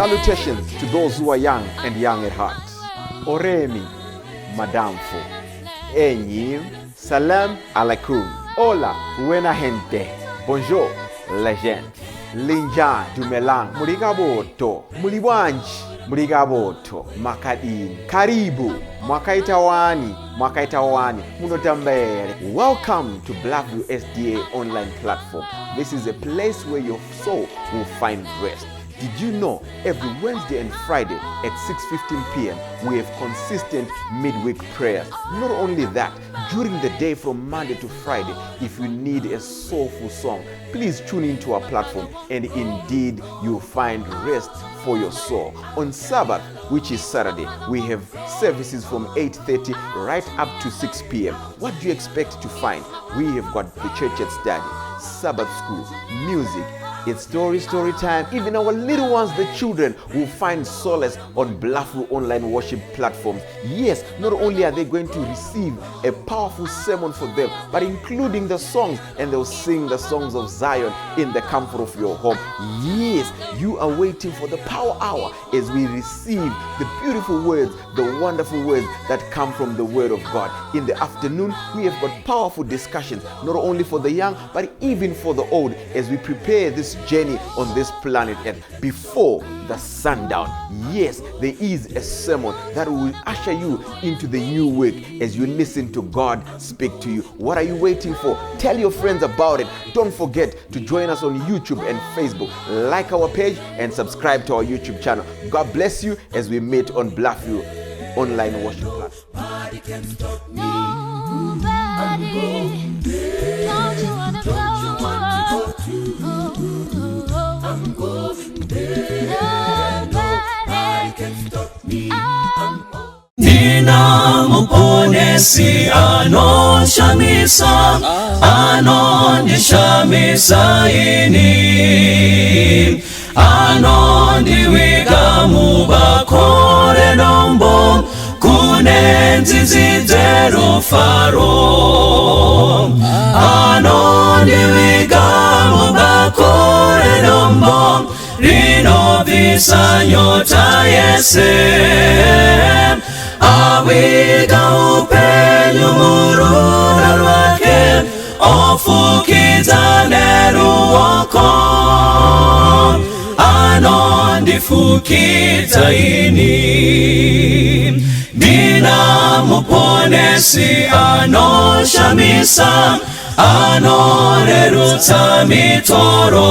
Salutations to those who are young and young at heart. Oremi, Madamfo, Enyim, Salam alaikum, Hola, buena gente, Bonjour, legend, Linja, Dumelang, Murigaboto, Muliwanji, Murigaboto, Makadin, Karibu, Mwakaitawani, Munotambere. Welcome to Blackview SDA online platform. This is a place where your soul will find rest. Did you know every Wednesday and Friday at 6:15 p.m. we have consistent midweek prayers? Not only that, during the day from Monday to Friday, if you need a soulful song, please tune into our platform and indeed you'll find rest for your soul. On Sabbath, which is Saturday, we have services from 8:30 right up to 6 p.m. What do you expect to find? We have got the church at study, Sabbath school, music. It's story time. Even our little ones, the children, will find solace on Blackview online worship platforms. Yes, not only are they going to receive a powerful sermon for them, but including the songs, and they'll sing the songs of Zion in the comfort of your home. Yes, you are waiting for the power hour as we receive the beautiful words, the wonderful words that come from the word of God. In the afternoon, we have got powerful discussions, not only for the young, but even for the old, as we prepare this journey on this planet Earth before the sundown. Yes, there is a sermon that will usher you into the new week as you listen to God speak to you. What are you waiting for? Tell your friends about it. Don't forget to join us on YouTube and Facebook. Like our page and subscribe to our YouTube channel. God bless you as we meet on Blackview online worship platform. Nobody can stop me. Nobody. Don't you wanna go? I'm going there. Nobody can stop me. Nina muponesi anoshamisa, anondishamisa ini, anondiwiga mubakore nombo, kunenzizi zerufaro, anondiwiga mubakore nombo, rinovisa nyota yese. Awiga upenyu murura rwake, ofukizane ruoko, anondifukiza ini. Dina muponesi anoshamisa, anorerutsa mitoro,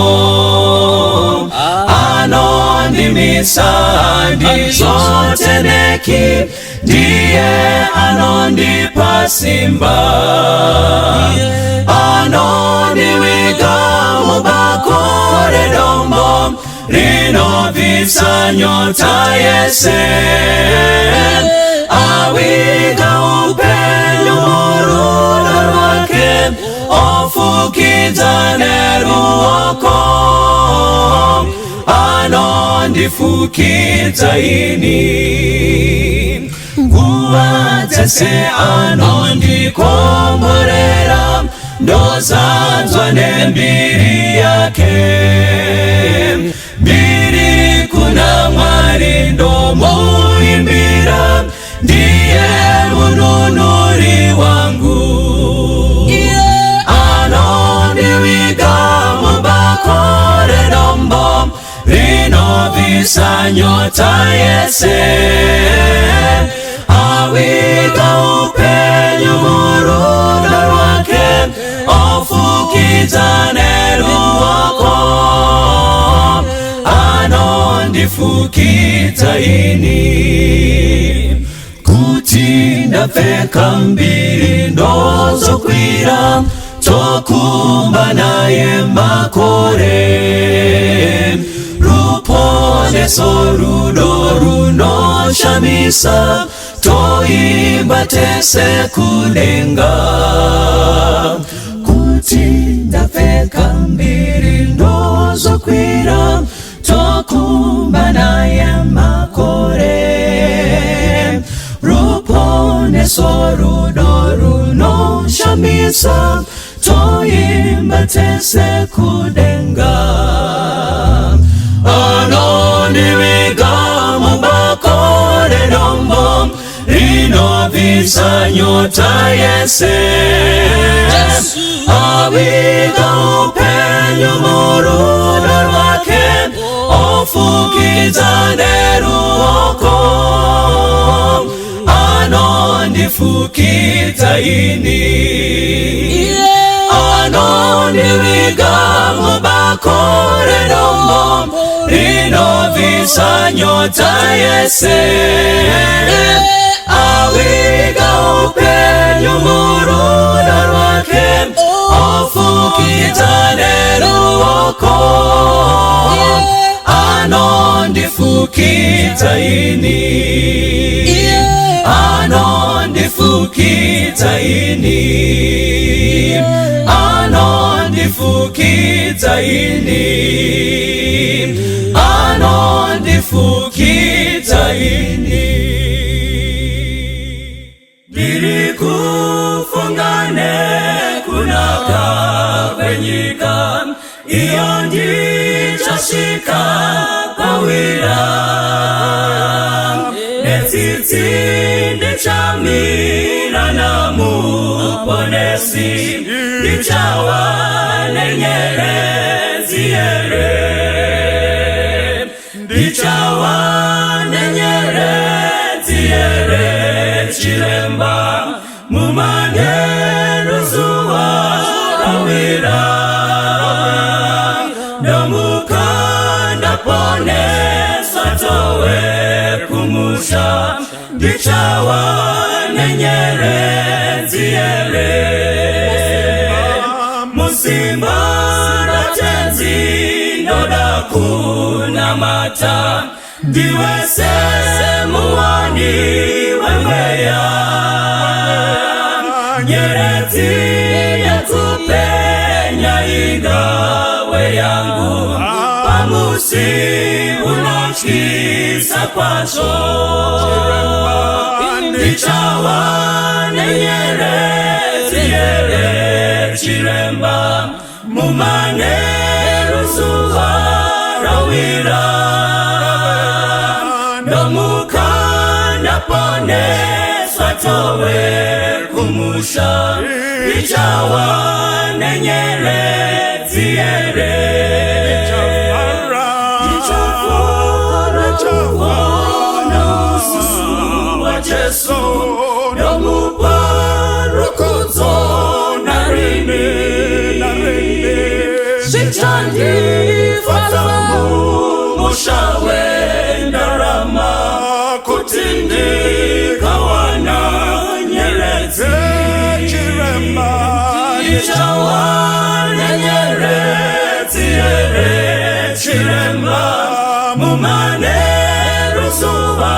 anondimisa ndizoteneki, ndiye anondipa simba, anondiwiga mubakore dombo, rinovisa nyota yese. Awiga upenyu murura rwake, ofukizane ruoko, anondifukiza ini. Nguwatese anondikomborera, ndozanzwa nembiri yake. Mbiri kuna mwari ndomuimbira, ndiye mununuri wangu. Anondiwiga mubakore dombo, rinovisa nyota yese. Awiga upenyu murura rwake, ofukizane ruoko, anondifukiza ini. Kuti ndapfeka mbiri ndozokwira, tokumba naye makore. Ruponeso rudo runoshamisa, toimba tese kudenga. Kuti ndapfeka mbiri ndozokwira, tokumba naye makore. Ruponeso rudo runoshamisa, toimba tese kudenga. Anondiwiga linovisa nyota yese awiga upenyo murudo rwake ofukiza neruoko anondifukiza ini anondiwiga mubakore nomo linovisa nyota yese awiga upenyo murudo rwake ofukiza neruoko anondifukiza ini anondifukiza ini anondifukiza ini anondifukiza ini Dirikufungane kunaka kwenyika iyo ndichashika pawira netiti ndichamira na muponesi ndichawa nenyerezi ere ndichawa nenyerezi ere chiremba mumanero zuwa rawira nomukanda pone satowe kumusha ndichawa nenyerezi ere musimba ratenzi noda kuna mata ndiwese muwani wemeya nyerezi yakupenya igawe yangu pamusi unachisa kwaso ndichawa nenyerezi ere chiremba mumanero zuwa rawira nomukanda pone swatowe kumusha ndichawa nenyerezi ere ndichafara ususu wa Jesu nomuparukuzo narini sichandi mushawe ndarama kutindi kawana nyerezi chiremba ichawa nyerezi ere chiremba mumanero zuwa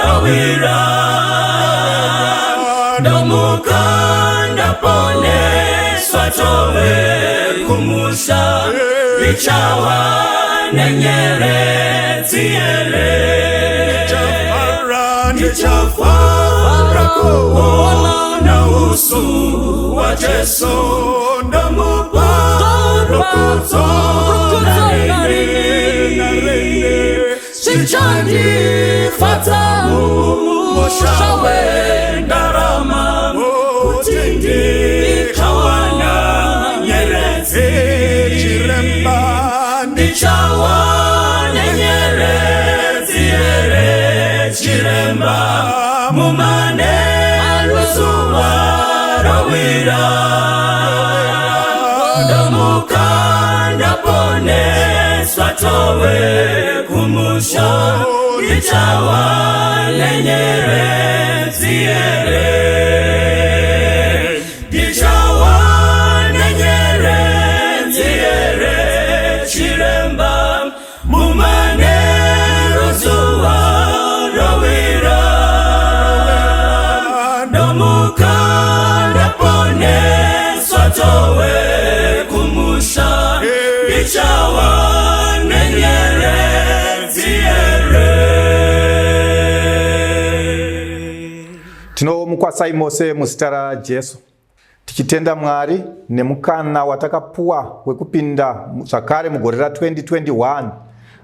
rawira nomukanda pone swatowe kumusha ichawa nenyerezi ere ndichafara kuona usu wa Jesu nomuparukuzo narini sichandi fata mushawe ndarama kutindi kawana nyerezi chiremba ndichawa nenyerezi ere chiremba mumanero zuwa rawira nomukanda pone swatowe kumusha ndichawa nenyerezi ere ndichawa nenyerezi ere chiremba mumanero zuwa rawira nomukanda pone swatowe kumusha ndichawa nenyerezi ere. Tinomukwasa imose muzita Jesu tichitenda Mwari nemukana watakapuwa wekupinda zvakare mugore ra2021.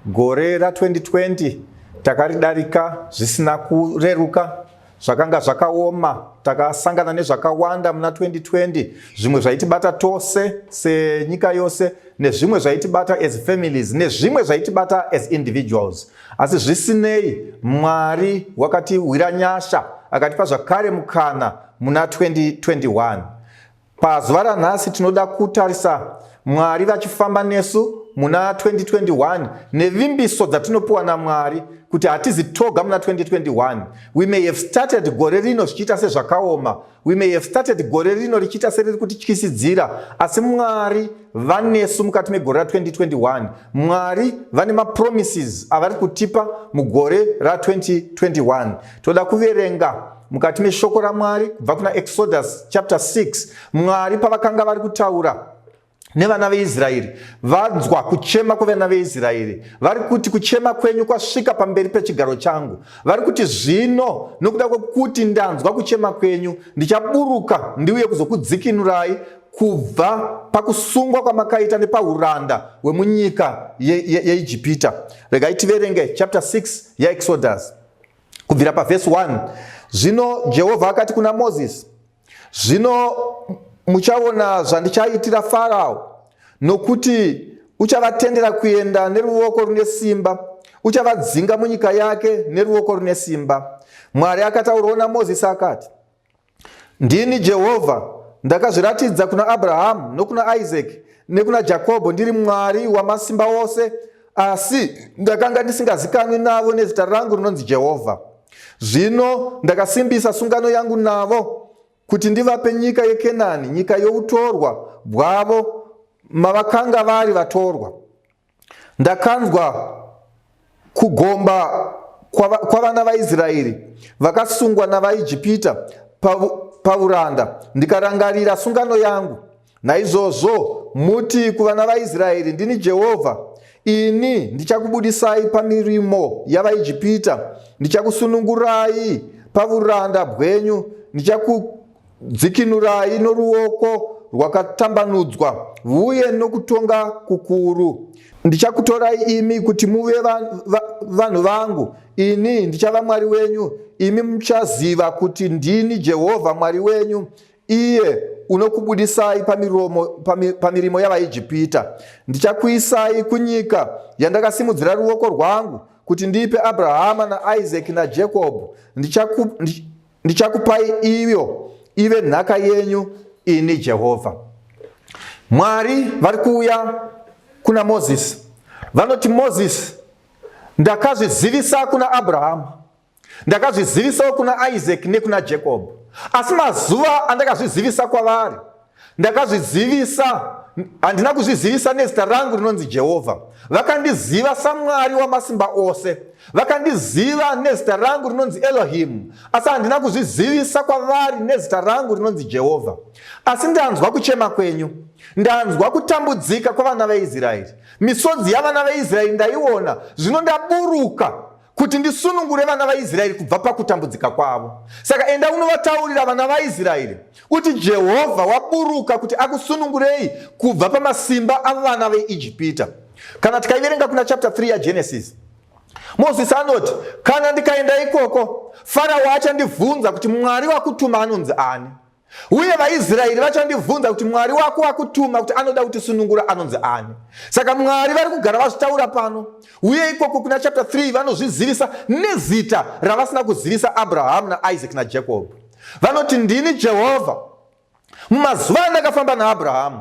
Gore ra2020 takaridarika zvisina kureruka, zvakanga zvakaoma, takasangana nezvakawanda muna 2020, zvimwe zvaitibata tose senyika yose, nezvimwe zvaitibata as families, nezvimwe zvaitibata as individuals. Asi zvisinei, Mwari wakatihwira nyasha akatipa zvakare mukana muna 2021. Pazuva ranhasi tinoda kutarisa Mwari vachifamba nesu muna 2021 nevimbiso dzatinopiwa naMwari kuti hatizi toga muna 2021. We may have started gore rino zvichiita sezvakaoma, we may have started gore rino richiita seriri kutityisidzira, asi Mwari vanesu mukati megore ra2021. Mwari vane mapromises avari kutipa mugore ra2021. toda kuverenga mukati meshoko raMwari kubva kuna Exodus chapter 6. Mwari pavakanga vari kutaura nevana veIsraeri, vanzwa kuchema kwevana veIsraeri, vari kuti kuchema kwenyu kwasvika pamberi pechigaro changu. Vari kuti zvino nokuda kwokuti ndanzwa kuchema kwenyu, ndichaburuka ndiuye kuzokudzikinurai kubva pakusungwa kwamakaita nepauranda hwemunyika yeIjipita. Regai tiverenge chapter 6 yaExodus kubvira pavhesi 1. Zvino Jehovha akati kuna Moses, zvino muchaona zvandichaitira Farao, nokuti uchavatendera kuenda neruoko rune simba, uchavadzinga munyika yake neruoko rune simba. Mwari akataurawo naMozisi akati, ndini Jehovha, ndakazviratidza kuna Abrahamu nokuna Isaac nekuna Jakobho ndiri Mwari wamasimba ose, asi ndakanga ndisingazikanwi navo nezita rangu rinonzi Jehovha. Zvino ndakasimbisa sungano yangu navo kuti ndivape nyika yeKenani, nyika youtorwa bwavo mavakanga vari vatorwa. Ndakanzwa kugomba kwavana vaIsraeri vakasungwa navaIjipita pauranda, ndikarangarira sungano yangu. Naizvozvo muti kuvana vaIsraeri, ndini Jehovha, ini ndichakubudisai pamirimo yavaIjipita, ndichakusunungurai pauranda bwenyu, ndichakudzikinurai noruoko rwakatambanudzwa uye nokutonga kukuru. Ndichakutorai imi kuti muve vanhu vangu, ini ndichava Mwari wenyu. Imi muchaziva kuti ndini Jehovha Mwari wenyu, iye unokubudisai pamirimo yavaIjipita. Ndichakuisai kunyika yandakasimudzira ruoko rwangu kuti ndipe Abrahama naIsaac naJakobho. Ndichakupai iyo ive nhaka yenyu, ini Jehovha. Mwari vari kuuya kuna Mozisi, vanoti, Mozisi, ndakazvizivisa kuna Abrahamu, ndakazvizivisawo kuna Isaac nekuna Jakobho, asi mazuva andakazvizivisa kwavari, handina kuzvizivisa nezita rangu rinonzi Jehovha. Vakandiziva saMwari wamasimba ose, vakandiziva nezita rangu rinonzi Elohim, asi handina kuzvizivisa kwavari nezita rangu rinonzi Jehovha. Asi ndanzwa kuchema kwenyu, ndanzwa kutambudzika kwavana veIsraeri, misodzi yavana veIsraeri ndaiona, zvino ndaburuka kuti ndisunungure vana vaIsraeri kubva pakutambudzika kwavo. Saka enda unovataurira vana vaIsraeri uti Jehovha waburuka kuti akusunungurei kubva pamasimba avana veIjipita. Kana tikaiverenga kuna chapter 3 yaGenesis, Mozisi anoti, kana ndikaenda ikoko, Farao achandibvunza kuti Mwari wakutuma anonzi ani, uye vaIsraeri vachandibvunza kuti Mwari wako wakutuma kuti anoda kutisunungura anonzi ani. Saka Mwari vari kugara vazvitaura pano, uye ikoko kuna chapter 3 vanozvizivisa nezita ravasina kuzivisa Abrahamu naIsaac naJakobho. Vanoti, ndini Jehovha. Mumazuva andakafamba naAbhurahamu,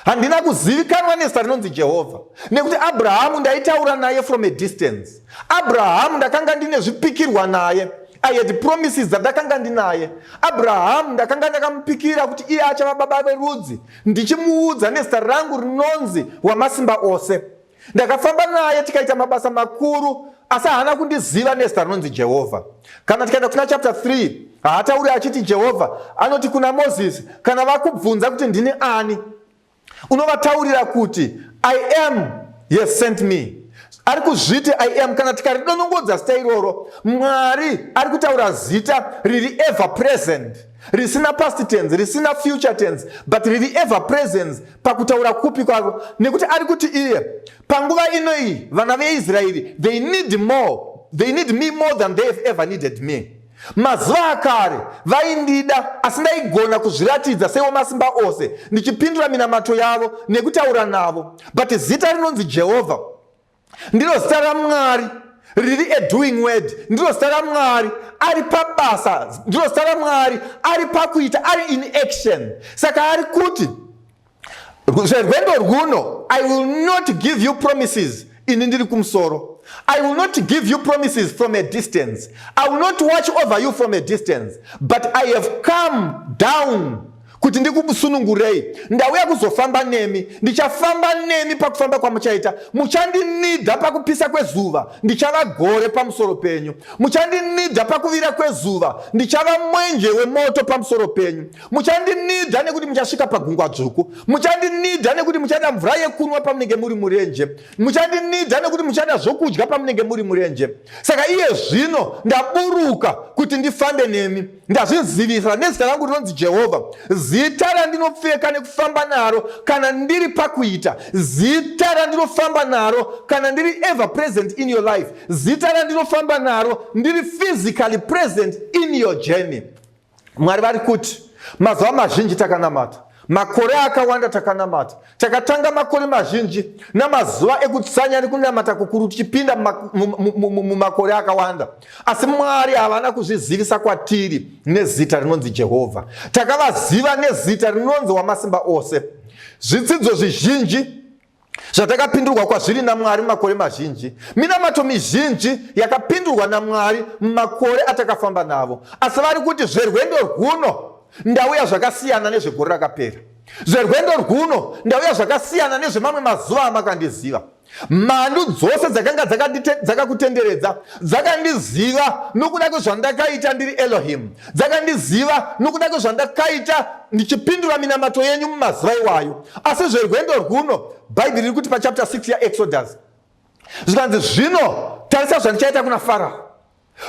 handina kuzivikanwa nezita rinonzi Jehovha, nekuti Abrahamu ndaitaura naye from a distance. Abrahamu ndakanga ndine zvipikirwa naye, I had promises dzandakanga ndinaye. Abrahamu ndakanga ndakamupikira kuti iye achava baba verudzi, ndichimuudza nezita rangu rinonzi Wamasimba Ose. Ndakafamba naye tikaita mabasa makuru, asi haana kundiziva nezita rinonzi Jehovha. Kana tikaenda kuna chapter 3, haatauri achiti Jehovha, anoti kuna Moses, kana vakubvunza kuti ndini ani, unovataurira kuti I am has sent me. Ari kuzviti I am. Kana tikaridonongodza zita iroro, Mwari ari kutaura zita riri ever present, risina past tense, risina future tense, but riri ever present pakutaura kupi kwako, nekuti ari kuti iye panguva inoi vana veIsraeri they need me more than they have ever needed me. Mazuva akare vaindida asi ndaigona kuzviratidza seWamasimba Ose ndichipindura minamato yavo nekutaura navo. But zita rinonzi Jehovha ndiro zita raMwari riri doing word, ndiro zita raMwari ari pabasa, ndiro zita raMwari ari pakuita, ari in action. Saka ari kuti zverwendo rwuno, I will not give you promises ini ndiri kumusoro. I will not give you promises from a distance. I will not watch over you from a distance. But I have come down kuti ndikusunungurei. Ndauya kuzofamba nemi, ndichafamba nemi pakufamba kwamuchaita. Muchandinidha pakupisa kwezuva, ndichava gore pamusoro penyu. Muchandinidha pakuvira kwezuva, ndichava mwenje wemoto pamusoro penyu. Muchandinidha nekuti muchasvika pagungwa dzvuku. Muchandinidha nekuti muchada mvura yekunwa pamunenge muri murenje. Muchandinidha nekuti muchada zvokudya pamunenge muri murenje. Saka iye zvino ndaburuka kuti ndifambe nemi. Ndazvizivisa nezita rangu rinonzi Jehovha. Zita randinopfeka nekufamba naro kana ndiri pakuita. Zita randinofamba naro kana ndiri ever present in your life. Zita randinofamba naro ndiri physically present in your journey. Mwari vari kuti mazuva mazhinji takanamata, makore akawanda takanamata, takatanga makore mazhinji namazuva ekutsanya nekunamata kukuru tichipinda mumakore akawanda. Asi Mwari havana kuzvizivisa kwatiri nezita rinonzi Jehovha. Takavaziva nezita rinonzi Wamasimba Ose. Zvidzidzo zvizhinji zvatakapindurwa kwazviri naMwari mumakore mazhinji, minamato mizhinji yakapindurwa naMwari mumakore atakafamba navo. Asi vari kuti zverwendo rwuno ndauya zvakasiyana nezvegore rakapera. Zverwendo rwuno ndauya zvakasiyana nezvemamwe mazuva amakandiziva. Mhandu dzose dzakanga dzakakutenderedza dzakandiziva nokuda kwezvandakaita ndiri Elohim. Dzakandiziva nokuda kwezvandakaita ndichipindura minamato yenyu mumazuva iwayo. Asi zverwendo rwuno, Bhaibheri riri kuti pachapter 6 yaExodus zvikanzi zvino tarisa zvandichaita kuna Farao.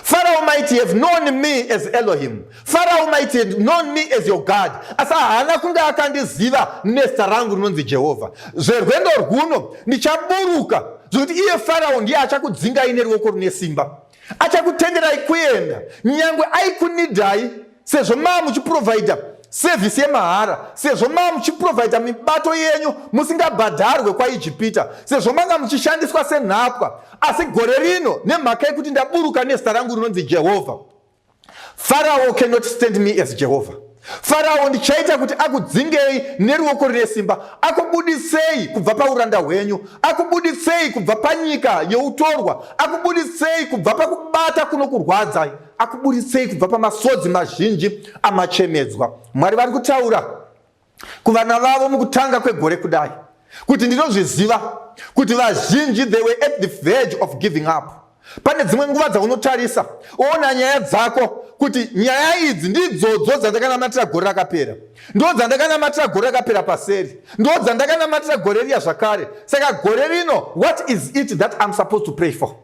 Pharaoh might have known me as Elohim. Pharaoh might have known me as your God. Asa hana kunga akandiziva nezita rangu rinonzi Jehovha. Zverwendo rwuno ndichaburuka zvokuti iye Pharaoh ndiye achakudzingai neruoko rune simba. Achakutenderai kuenda nyangwe aikunidhai sezvo mava muchiprovhaidha sevhisi yemahara, sezvo mava muchiprovhaidha mibato yenyu musingabhadharwe kwaIjipita, sezvo manga muchishandiswa senhapwa. Asi gore rino nemhaka yekuti ndaburuka nezita rangu rinonzi Jehovha, Pharaoh cannot stand me as Jehovah. Pharaoh ndichaita kuti akudzingei neruoko rine simba, akubudisei kubva pauranda hwenyu, akubudisei kubva panyika yeutorwa, akubudisei kubva pakubata kunokurwadzai, akubudisei kubva pamasodzi mazhinji amachemedzwa. Mwari vari kutaura kuvana vavo mukutanga kwegore kudai kuti ndinozviziva kuti vazhinji they were at the verge of giving up. Pane dzimwe nguva dzaunotarisa oona nyaya dzako kuti nyaya idzi ndidzodzo dzandakanamatira gore rakapera, ndo dzandakanamatira gore rakapera paseri, ndo dzandakanamatira gore riya zvakare. Saka gore rino, what is it that I'm supposed to pray for?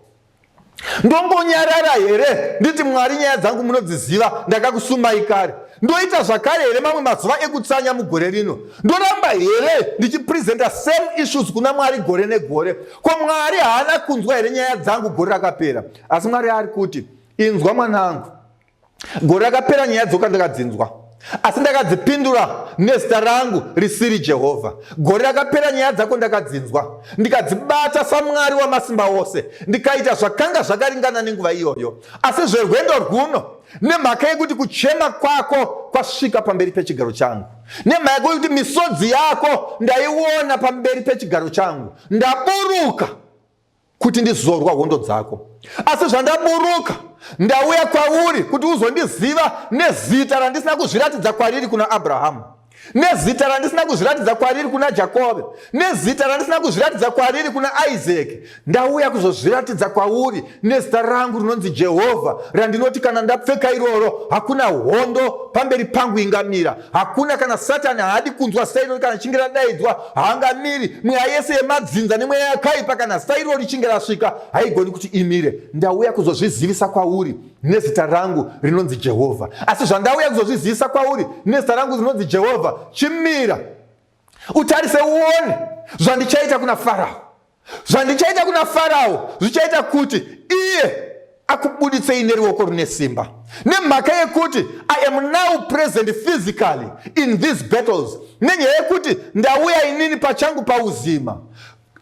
Ndombonyarara here nditi Mwari nyaya dzangu munodziziva, ndakakusumai kare. Ndoita zvakare here mamwe mazuva ekutsanya mugore rino? Ndoramba here ndichipresenta same issues kuna Mwari gore negore? Ko Mwari haana kunzwa here nyaya dzangu gore rakapera? Asi Mwari ari kuti, inzwa mwanangu, gore rakapera nyaya dzoka ndakadzinzwa, asi ndakadzipindura nezita rangu risiri Jehovha. Gore rakapera nyaya dzako ndakadzinzwa, ndikadzibata saMwari Wamasimba Ose, ndikaita zvakanga zvakaringana nenguva iyoyo. Asi zverwendo rwuno, nemhaka yekuti kuchema kwako kwasvika pamberi pechigaro changu, nemhaka yekuti misodzi yako ndaiona pamberi pechigaro changu, ndaburuka kuti ndizorwa hondo dzako. Asi zvandaburuka ndauya kwauri kuti uzondiziva nezita randisina kuzviratidza kwariri kuna Abrahamu, nezita randisina kuzviratidza kwariri kuna Jakove, nezita randisina kuzviratidza kwariri kuna Isaac. Ndauya kuzozviratidza kwauri nezita rangu rinonzi Jehovha, randinoti kana ndapfeka iroro hakuna hondo pamberi pangu ingamira, hakuna kana Satani haadi kunzwa zita iroro kana chinge radaidzwa haangamiri. Mweya yese yemadzinza nemweya yakaipa kana zita iroro richinge rasvika haigoni kuti imire. Ndauya kuzozvizivisa kwauri nezita rangu rinonzi Jehovha. Asi zvandauya kuzozvizivisa kwauri nezita rangu rinonzi Jehovha, chimira utarise uone zvandichaita kuna Farao. Zvandichaita kuna Farao zvichaita kuti iye akubuditsei neruoko rune simba. Nemhaka yekuti I am now present physically in these battles. Nenyaya yekuti ndauya inini pachangu pauzima.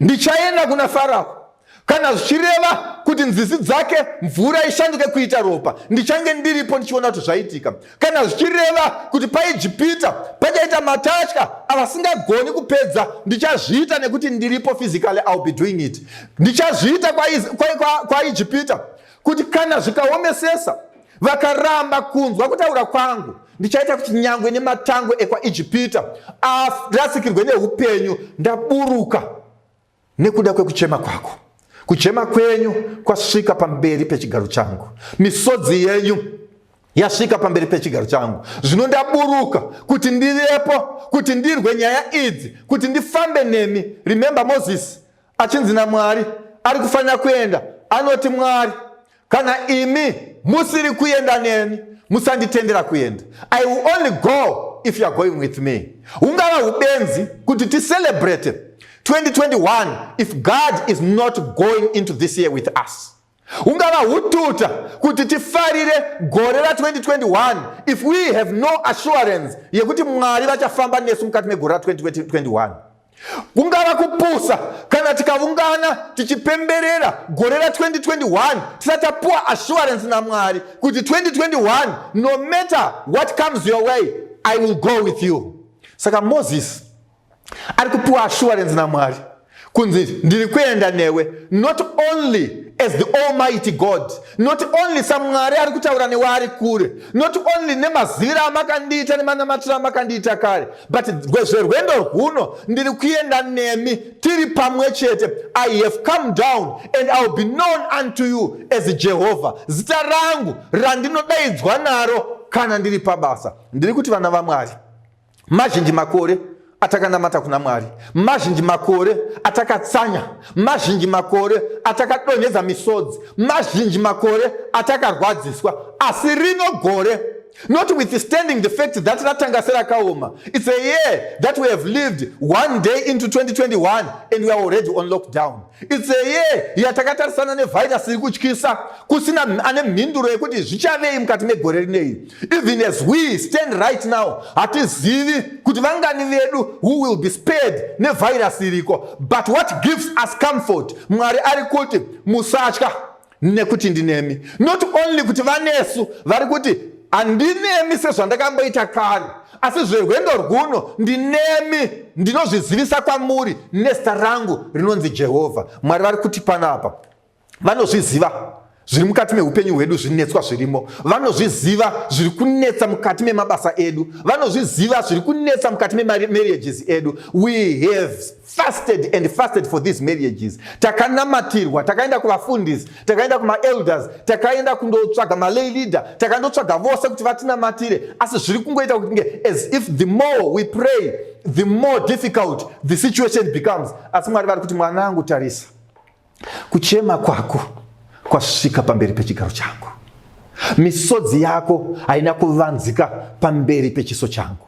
Ndichaenda kuna Farao. Kana zvichireva kuti nzizi dzake mvura ishanduke kuita ropa, ndichange ndiripo ndichiona kuti zvaitika. Kana zvichireva kuti paIjipita pachaita matatya avasingagoni kupedza, ndichazviita nekuti ndiripo physically. I'll be doing it. Ndichazviita kwa Ijipita kuti kana zvikaomesesa vakaramba kunzwa kutaura kwangu, ndichaita kuti nyangwe nematango ekwaIjipita arasikirwe neupenyu ndaburuka nekuda kwekuchema kwako. Kuchema kwenyu kwasvika pamberi pechigaro changu. Misodzi yenyu yasvika pamberi pechigaro changu. Zvino ndaburuka kuti ndirepo, kuti ndirwe nyaya idzi, kuti ndifambe nemi. Remember Moses achinzi naMwari ari kufanira kuenda, anoti Mwari, kana imi musiri kuenda neni, musanditendera kuenda. I will only go if you are going with me. Ungava ubenzi kuti ticelebrate 2021 if God is not going into this year with us. Ungava hututa kuti tifarire gore ra 2021 if we have no assurance yekuti Mwari vachafamba nesu mukati megore ra 2021. Ungava kupusa kana tikaungana tichipemberera gore ra 2021 tisatapuwa assurance naMwari kuti 2021 no matter what comes your way I will go with you. Saka Moses ari kupuwa assurance naMwari kunzi ndiri kuenda newe, not only as the Almighty God, not only saMwari ari kutaura newe ari kure, not only nemaziviro amakandiita nemanamatiro amakandiita kare, but zverwendo rwuno ndiri kuenda nemi tiri pamwe chete. I have come down and I will be known unto you as Jehovah. Zita rangu randinodaidzwa naro kana ndiri pabasa. Ndiri kuti vana vaMwari, mazhinji makore atakanamata kuna Mwari, mazhinji makore atakatsanya, mazhinji makore atakadonhedza misodzi, mazhinji makore atakarwadziswa. Asi rino gore, notwithstanding the fact that ratanga serakaoma, it's a year that we have lived one day into 2021 and we are already on lockdown. It's a year yatakatarisana nevirus iri kutyisa kusina ane mhinduro yekuti zvichavei mukati megore rinei. Even as we stand right now, hatizivi kuti vangani vedu who will be spared nevirus iriko. But what gives us comfort, Mwari ari kuti musatya nekuti ndinemi. Not only kuti vanesu vari kuti andinemi sezvandakamboita kare, asi zverwendo rwuno ndinemi, ndinozvizivisa kwamuri nezita rangu rinonzi Jehovha. Mwari vari kuti panapa vanozviziva zviri mukati meupenyu hwedu, zvinetswa zvirimo. Vanozviziva zviri kunetsa mukati memabasa edu, vanozviziva zviri kunetsa mukati memarriages edu. We have fasted and fasted for these marriages. Takanamatirwa, takaenda kuvafundisi, takaenda kumaelders, takaenda kundotsvaga malay leader, takandotsvaga vose kuti vatinamatire. Asi zviri kungoita kuti as if the more we pray, the more difficult the situation becomes. Asi Mwari vari kuti mwanangu, tarisa, kuchema kwako kwasvika pamberi pechigaro changu. Misodzi yako haina kuvanzika pamberi pechiso changu.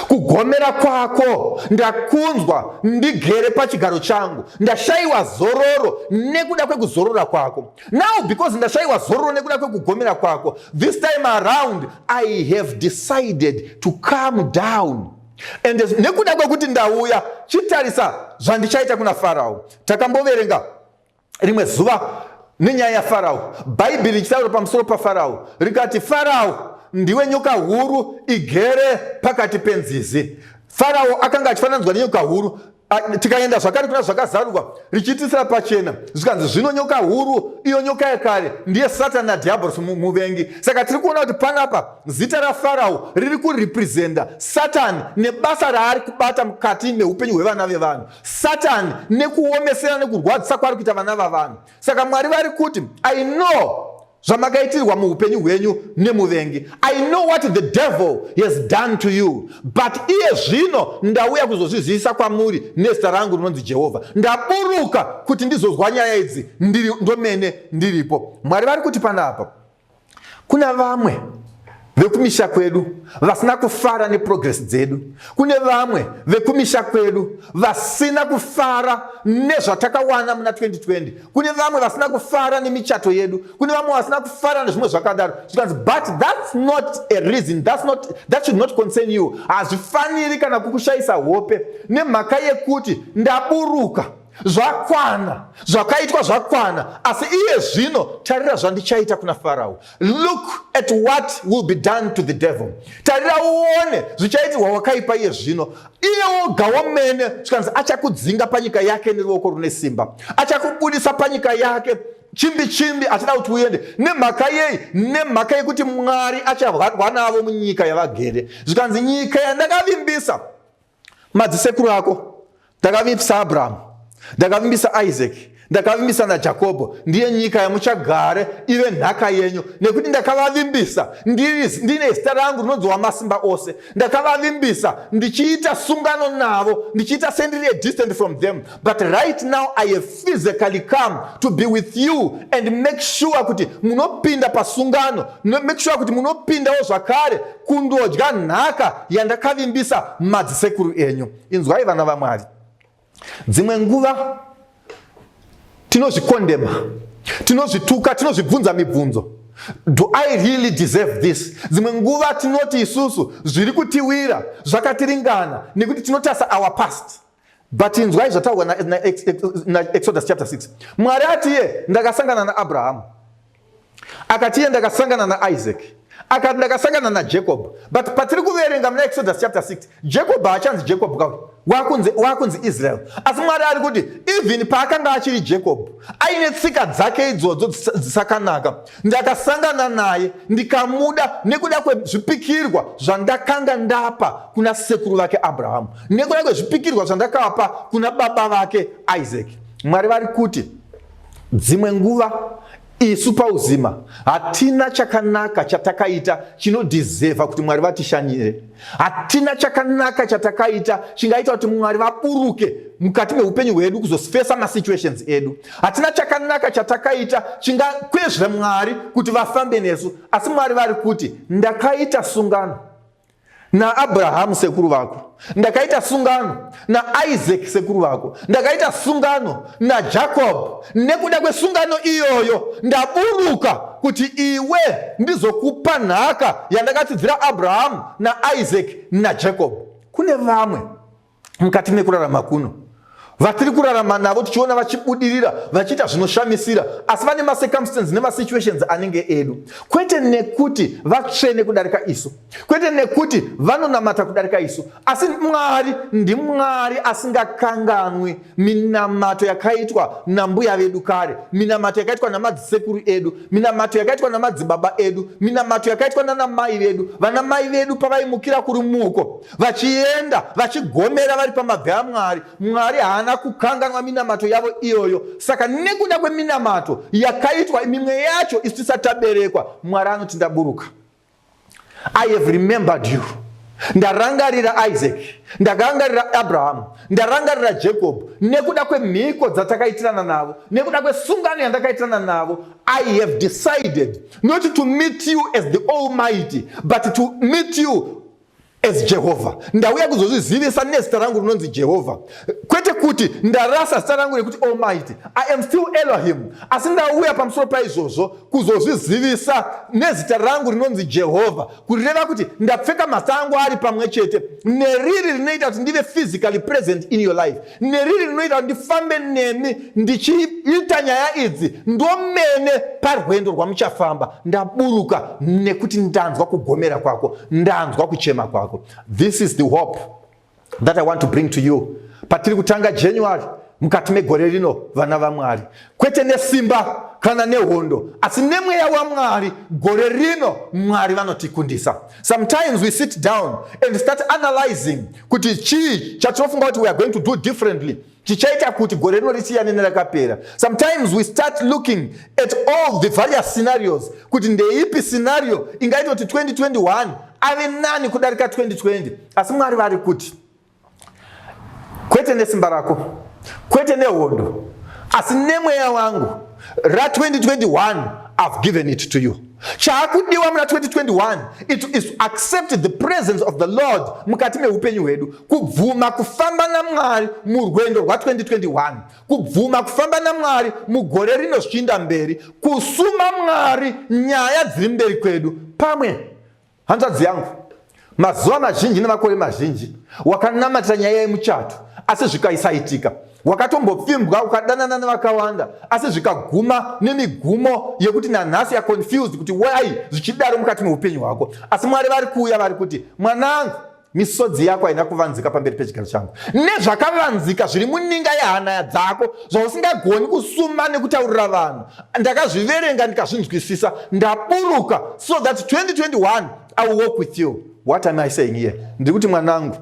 Kugomera kwako ndakunzwa ndigere pachigaro changu. Ndashayiwa zororo nekuda kwekuzorora kwako. Now because ndashayiwa zororo nekuda kwekugomera kwako, this time around I have decided to calm down. And nekuda kwekuti ndauya, chitarisa zvandichaita kuna Farao. Takamboverenga rimwe zuva nenyaya yaFarao. Bhaibheri ichitaura pamusoro paFarao rikati, Farao ndiwe nyoka huru igere pakati penzizi. Farao akanga achifananidzwa nenyoka huru. Tikaenda zvakare kuna zvakazarurwa richiitisira pachena zvikanzi zvino nyoka huru, iyo nyoka yekare ndiye Satani naDhiabhorosi muvengi. Saka tiri kuona kuti panapa zita raFarao riri kurepresenta Satani nebasa raari kubata mukati meupenyu hwevana vevanhu, Satani nekuomesera nekurwadzisa kwaari kuita vana vavanhu. Saka Mwari vari kuti, I know zvamakaitirwa muupenyu hwenyu nemuvengi. I know what the devil has done to you, but iye zvino ndauya kuzozvizivisa kwamuri nezita rangu rinonzi Jehovha. Ndaburuka kuti ndizozwa nyaya idzi ndomene ndiripo. Mwari vari kuti panapa kuna vamwe vekumisha kwedu vasina kufara neprogress dzedu. Kune vamwe vekumisha kwedu vasina kufara nezvatakawana muna 2020. Kune vamwe vasina kufara nemichato yedu. Kune vamwe vasina kufara nezvimwe zvakadaro. But that's not a reason. That should not concern you. Hazvifaniri kana kukushaisa hope nemhaka yekuti ndaburuka, zvakwana, zvakaitwa zvakwana, asi iye zvino tarira zvandichaita kuna Farao. Look at what will be done to the devil. Tarira uone zvichaitirwa wakaipa iye zvino. Iye woga womene zvikanzi achakudzinga panyika yake neruoko rune simba, achakubudisa panyika yake chimbi achida kuti uende. Nemhaka yekuti Mwari acharwa navo munyika yavagere. Zvikanzi nyika yandakavimbisa madzisekuru ako, ndakavimbisa Abraham, ndakavimbisa Isaac, ndakavimbisa naJakobho, ndiye nyika yamuchagare ive nhaka yenyu. Nekuti ndakavavimbisa ndine zita rangu rinonzi Wamasimba Ose. Ndakavavimbisa ndichiita sungano navo, ndichiita sendiri distant from them. But right now I have physically come to be with you and make sure kuti munopinda pasungano, make sure kuti munopindawo zvakare kundodya nhaka yandakavimbisa madzisekuru enyu. Inzwai vana vaMwari, dzimwe nguva tinozvikondema, tinozvituka, tinozvibvunza mibvunzo. Do I really deserve this? Dzimwe nguva tinoti isusu zviri kutiwira zvakatiringana nekuti tinotasa our past. But inzwai zvataurwa na Exodus chapter 6. Mwari atiye ndakasangana na Abraham, akatiye ndakasangana na Isaac, akati ndakasangana na Jacob. But patiri kuverenga muna Exodus chapter 6, Jacob haachanzi Jacob kauri, wakunzi Israel. Asi Mwari ari kuti even paakanga achiri Jacob aine tsika dzake idzodzo dzisakanaka, ndakasangana naye ndikamuda nekuda kwezvipikirwa zvandakanga ndapa kuna sekuru vake Abraham, nekuda kwezvipikirwa zvandakapa kuna baba vake Isaac. Mwari vari kuti dzimwe nguva isu pauzima hatina chakanaka chatakaita chinodhizeva kuti Mwari vatishanyire. Hatina chakanaka chatakaita chingaita kuti Mwari vaburuke mukati meupenyu hwedu kuzosifesa masituations edu. Hatina chakanaka chatakaita chingakwezva Mwari kuti vafambe nesu. Asi Mwari vari kuti ndakaita sungano na Abraham sekuru vako, ndakaita sungano na Isaac sekuru vako, ndakaita sungano na Jacob. Nekuda kwesungano iyoyo ndaburuka kuti iwe ndizokupa nhaka yandakatsidzira Abraham na Isaac na Jacob. Kune vamwe mukati mekurarama kuno vatiri kurarama navo tichiona vachibudirira vachiita zvinoshamisira, asi vane macircumstances nemasituations anenge edu. Kwete nekuti vatsvene kudarika isu, kwete nekuti vanonamata kudarika isu, asi Mwari ndiMwari asingakanganwi minamato yakaitwa nambuya vedu kare, minamato yakaitwa namadzisekuru edu, minamato yakaitwa namadzibaba edu, minamato yakaitwa nanamai vedu. Vanamai vedu pavaimukira kurumuko vachienda vachigomera vari pamabvi aMwari, Mwari haana kukanganwa minamato yavo iyoyo. Saka nekuda kweminamato yakaitwa mimwe yacho isu tisataberekwa, Mwari anoti ndaburuka. I have remembered you. Ndarangarira Isaac, ndarangarira Abraham, ndarangarira Jacob. Nekuda kwemhiko dzatakaitirana navo, nekuda kwesungano yandakaitirana navo, I have decided not to meet you as the Almighty, but to meet you as Jehovah. Ndauya kuzozvizivisa nezita rangu rinonzi Jehovah. Kwete kuti ndarasa zita rangu rekuti Almighty. I am still Elohim. Asi ndauya pamusoro paizvozvo kuzozvizivisa nezita rangu rinonzi Jehovah. Kureva kuti ndapfeka mazita angu ari pamwe chete. Neriri rinoita kuti ndive physically present in your life. Neriri rinoita kuti ndifambe nemi ndichiita nyaya idzi ndomene parwendo rwamuchafamba. Ndaburuka nekuti ndanzwa kugomera kwako, ndanzwa kuchema kwako. This is the hope that I want to bring to you. Patiri kutanga January mukati megore rino vana vaMwari. Kwete nesimba kana nehondo, asi nemweya waMwari gore rino Mwari vanotikundisa. Sometimes we sit down and start analyzing kuti chii chatinofunga kuti we are going to do differently chichaita kuti gore rino risiyane nerakapera. Sometimes we start looking at all the various scenarios kuti ndeipi scenario ingaita kuti 2021 ave nani kudarika 2020. Asi Mwari vari kuti kwete nesimba rako, kwete nehondo, asi nemweya wangu ra 2021 I've given it to you. Chaakudiwa muna 2021 it is to accept the presence of the Lord mukati meupenyu hwedu, kubvuma kufamba naMwari murwendo rwa 2021, kubvuma kufamba naMwari mugore rino zvichinda mberi, kusuma Mwari nyaya dziri mberi kwedu pamwe. Hanzvadzi yangu, mazuva mazhinji nemakore mazhinji wakanamatira nyaya yemuchato asi zvikasaitika, wakatombopimbwa ukadanana nevakawanda asi zvikaguma nemigumo yekuti nanhasi ya confused kuti wai zvichidaro mukati meupenyu hwako. Asi Mwari vari kuuya vari kuti, mwanangu, misodzi yako haina kuvanzika pamberi pechigaro changu. Nezvakavanzika zviri muninga yehana dzako zvausingagoni kusuma nekutaurira vanhu, ndakazviverenga ndikazvinzwisisa, ndaburuka, so that 2021 I will walk with you. What am I saying here? Ndiri kuti mwanangu,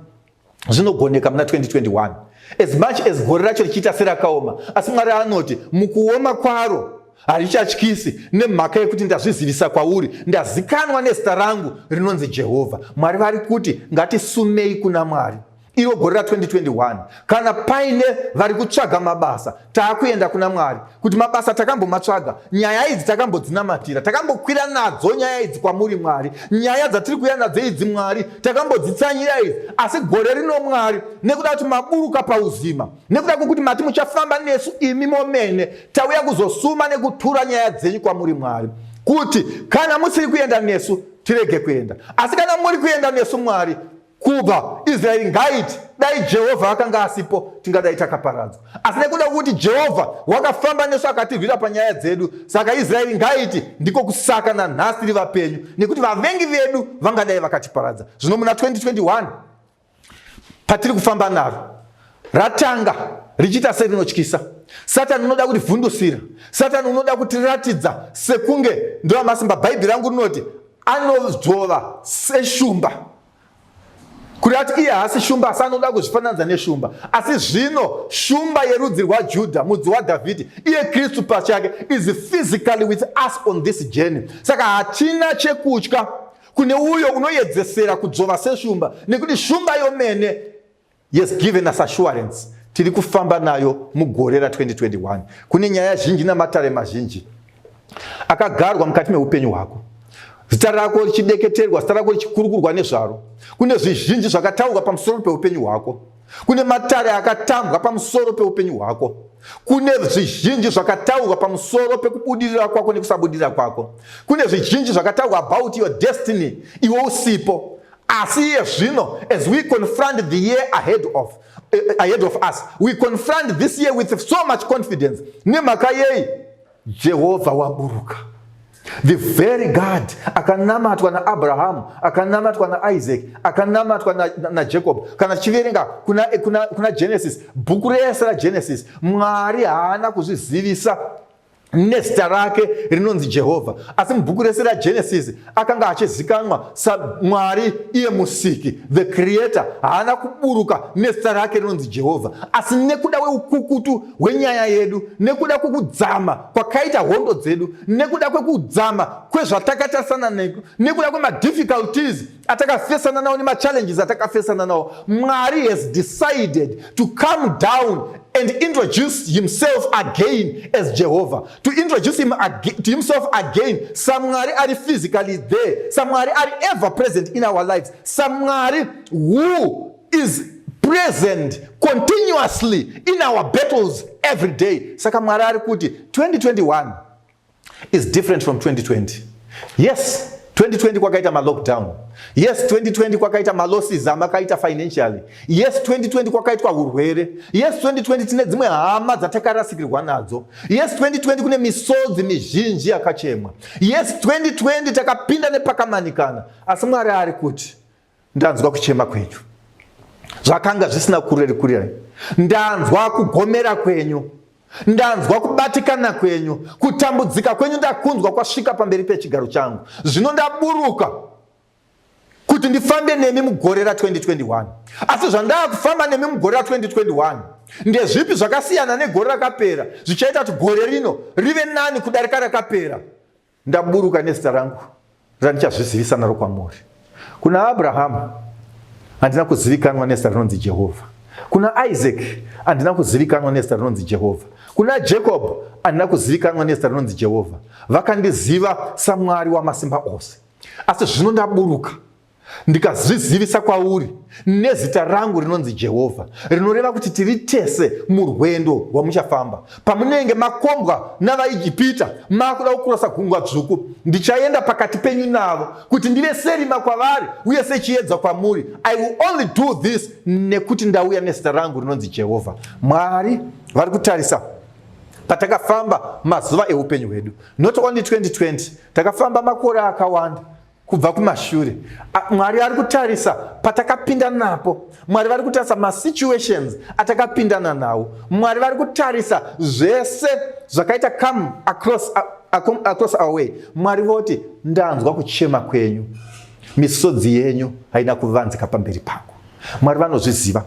zvinogoneka muna 2021 as much as gore racho richiita serakaoma, asi Mwari anoti mukuoma kwaro harichatyisi nemhaka yekuti ndazvizivisa kwauri, ndazikanwa nezita rangu rinonzi Jehovha. Mwari vari kuti ngatisumei kuna Mwari. Iro gore ra2021 kana paine vari kutsvaga mabasa, taakuenda kuna Mwari kuti mabasa takambomatsvaga, nyaya idzi takambodznamatira, takambokwira nadzo nyaya idzi kwamuri Mwari, nyaya dzatiri kuya nadzo idzi Mwari takambodzitsanyira idzi, asi gore rino Mwari nekuda kuti maburuka pauzima, nekuda kwokuti mati muchafamba nesu imi momene, tauya kuzosuma nekutura nyaya dzenyu kwamuri Mwari, kuti kana musiri kuenda nesu tirege kuenda, asi kana muri kuenda nesu Mwari, kubva Israeri ngaiti dai Jehovha akanga asipo tingadai takaparadzwa. Asi nekuda kuti Jehovha wakafamba nesu akatirwira panyaya dzedu, saka Israeri ngaiti ndiko kusaka nanhasi tiri vapenyu, nekuti vavengi vedu vangadai vakatiparadza. Zvino muna 2021 patiri kufamba naro ratanga richiita serinotyisa. Satani unoda kutivhundusira, Satani unoda kutiratidza sekunge ndovamasimba. Bhaibheri rangu rinoti anozvova seshumba, kurati iye haasi shumba, asi anoda kuzvifananidza neshumba. Asi zvino shumba yerudzi rwaJudha, mudzi waDhavhidhi, iye Kristu pachake is physically with us on this journey. Saka hatina chekutya kune uyo unoyedzesera kudzova seshumba, nekuti shumba yomene has given us assurance. Tiri kufamba nayo mugore ra2021. Kune nyaya zhinji namatare mazhinji akagarwa mukati meupenyu hwako, zita rako richideketerwa, zita rako richikurukurwa nezvaro. Kune zvizhinji zvakataurwa pamusoro peupenyu hwako, kune matare akatambwa pamusoro peupenyu hwako, kune zvizhinji zvakataurwa pamusoro pekubudirira kwako nekusabudirira kwako, kune zvizhinji zvakataurwa about your destiny iwe usipo. Asi iye zvino, as we confront the year ahead of us, we confront this year with so much confidence. Nemhaka yei Jehovha waburuka. The very God akanamatwa na Abraham, akanamatwa na Isaac, akanamatwa na Jacob. Kana chiverenga kuna Genesis, bhuku rese raGenesis, Mwari haana kuzvizivisa nezita rake rinonzi Jehovha. Asi mubhuku rese raGenesis akanga achizikanwa saMwari iye musiki, the creator, haana kuburuka nezita rake rinonzi Jehovha. Asi nekuda kweukukutu hwenyaya yedu, nekuda kwekudzama kwakaita hondo dzedu, nekuda kwekudzama kwezvatakatasana neko, nekuda kwemadifficulties atakafesana nawo nemachallenges atakafesana nawo, Mwari has decided to come down and introduce himself again as Jehovah, to introduce him to himself again. Samwari are physically there, Samwari are ever present in our lives, Samwari who is present continuously in our battles every day. Saka Mwari ari kuti 2021 is different from 2020. Yes, 2020 kwakaita ma-lockdown. Yes, 2020 kwakaita ma-losses amakaita financially. Yes, 2020 kwakaitwa urwere. Yes, 2020 tine dzimwe hama dzatakarasikirwa nadzo. Yes, 2020 kune misodzi mizhinji yakachemwa. Yes, 2020 takapinda nepakamanikana. Asi Mwari ari kuti ndanzwa kuchema kwenyu, zvakanga zvisina kurerukira, ndanzwa kugomera kwenyu, ndanzwa kubatikana kwenyu, kutambudzika kwenyu ndakunzwa kwasvika pamberi pechigaro changu. Zvino ndaburuka kuti ndifambe nemi mugore ra2021. Asi zvandava kufamba nemi mugore ra2021 ndezvipi zvakasiyana negore rakapera zvichaita kuti gore rino rive nani kudarika rakapera? Ndaburuka nezita rangu randichazvizivisa naro kwamuri. Kuna Abrahamu handina kuzivikanwa nezita rinonzi Jehovha. Kuna Isaac handina kuzivikanwa nezita rinonzi Jehovha. Kuna Jacob andina kuzivikanwa nezita rinonzi Jehovha, vakandiziva saMwari wamasimba ose. Asi zvino ndaburuka ndikazvizivisa kwauri nezita rangu rinonzi Jehovha, rinoreva kuti tiri tese murwendo rwamuchafamba. Pamunenge makombwa navaIjipita makuda kukurosa gungwa dzvuku, ndichaenda pakati penyu navo kuti ndive serima kwavari uye sechiedza kwamuri. I will only do this nekuti ndauya nezita rangu rinonzi Jehovha. Mwari vari kutarisa patakafamba mazuva eupenyu hwedu, not only 2020, takafamba makore akawanda kubva kumashure. Mwari ari kutarisa patakapinda napo. Mwari vari kutarisa masituations atakapindana nawo. Mwari vari kutarisa zvese zvakaita come across our way. Mwari voti ndanzwa kuchema kwenyu, misodzi yenyu haina kuvanzika pamberi pangu. Mwari vanozviziva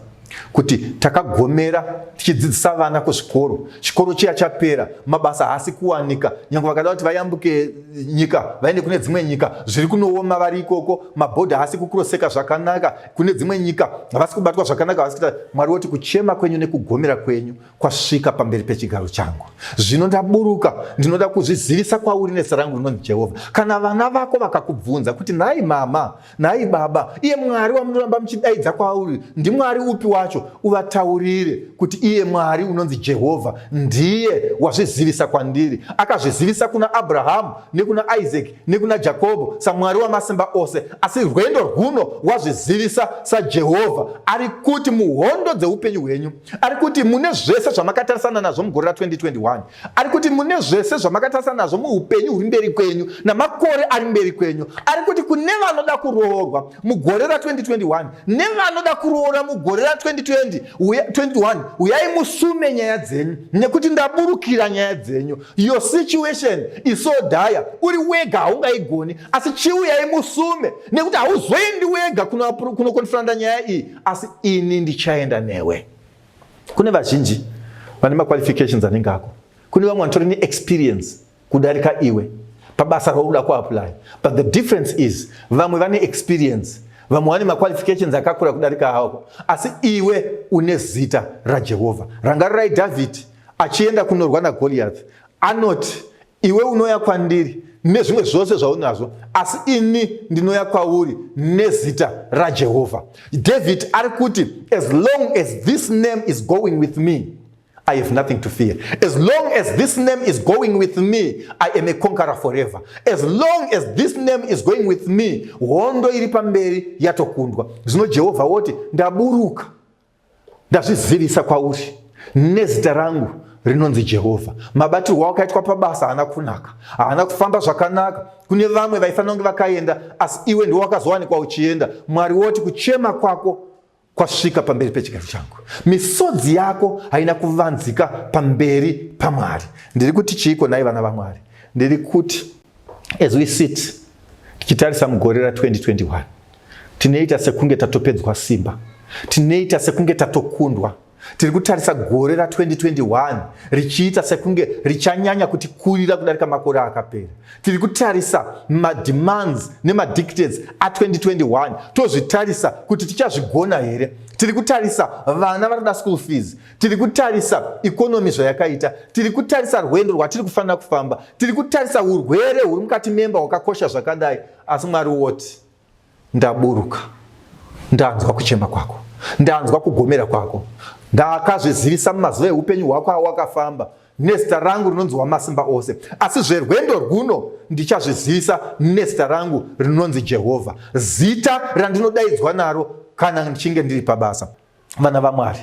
kuti takagomera tichidzidzisa vana kuzvikoro, chikoro chiya chapera, mabasa haasi kuwanika. Nyange vakada kuti vayambuke nyika vaende kune dzimwe nyika, zviri kunooma vari ikoko, mabhodha haasi kukuroseka zvakanaka, kune dzimwe nyika havasi kubatwa zvakanaka, havasi kuita. Mwari woti kuchema kwenyu nekugomera kwenyu kwasvika pamberi pechigaro changu. Zvino ndaburuka, ndinoda kuzvizivisa kwauri nezita rangu rinonzi Jehovha. Kana vana vako vakakubvunza kuti nhai mama, nhai baba, iye Mwari wamunoramba muchidaidza kwauri ndimwari upi wacho, uvataurire kuti iye Mwari unonzi Jehovha ndiye wazvizivisa kwandiri. Akazvizivisa kuna Abrahamu nekuna Isaac nekuna Jacobo saMwari wamasimba ose, asi rwendo rwuno wazvizivisa saJehovha. Ari kuti muhondo dzeupenyu hwenyu, ari kuti mune zvese zvamakatarisana nazvo mugore ra2021, ari kuti mune zvese zvamakatarisana nazvo muupenyu huri mberi kwenyu namakore ari mberi kwenyu, ari kuti kune vanoda kuroorwa mugore ra2021 nevanoda kuroora mugore ra2021, uyai musume nyaya dzenyu nekuti ndaburukira nyaya dzenyu. Your situation is so dire, uri wega haungaigoni, asi chiuyai musume nekuti hauzoendi wega kunokonfranda nyaya iyi, asi ini ndichaenda newe. Kune vazhinji vane maqualifications anenge ako, kune vamwe vanotori neexperience kudarika iwe pabasa rauda kuapply, but the difference is vamwe vane experience, vamwe vane maqualifications akakura kudarika hako, asi iwe une zita raJehovha. Rangarirai David achienda kunorwa naGoliath, anoti iwe unoya kwandiri nezvimwe zvose zvaunazvo, asi ini ndinoya kwauri nezita raJehovha. David ari kuti as long as this name is going with me, I have nothing to fear. As long as this name is going with me, I am a conqueror forever. As long as this name is going with me, hondo iri pamberi yatokundwa. Zvino Jehovha woti ndaburuka, ndazvizivisa kwauri nezita rangu rinonzi Jehovha. Mabatirwo akaitwa pabasa haana kunaka, haana kufamba zvakanaka. Kune vamwe vaifanira kunge vakaenda, asi iwe ndiwe wakazowanikwa uchienda. Mwari woti kuchema kwako kwasvika pamberi pechigaro changu. Misodzi yako haina kuvanzika pamberi paMwari. Ndiri kuti chiiko nai vana vaMwari? Ndiri kuti as we sit tichitarisa mugore ra2021, tinoita sekunge tatopedzwa simba, tinoita sekunge tatokundwa. Tiri kutarisa gore ra2021 richiita sekunge richanyanya kuti kurira kudarika makore akapera. Tiri kutarisa mademands nemadictates a2021, tozvitarisa kuti tichazvigona here. Tiri kutarisa vana varikuda school fees, tiri kutarisa economy zvayakaita, tiri kutarisa rwendo rwatiri kufanira kufamba, tiri kutarisa urwere huri mukati memba hwakakosha zvakadai. Asi Mwari woti ndaburuka, ndanzwa kuchema kwako, ndanzwa kugomera kwako, ndakazvizivisa mumazuva eupenyu hwako hawakafamba nezita rangu rinonzi Wamasimba Ose, asi zverwendo rwuno ndichazvizivisa nezita rangu rinonzi Jehovha, zita randinodaidzwa naro kana ndichinge ndiri pabasa. Vana vaMwari,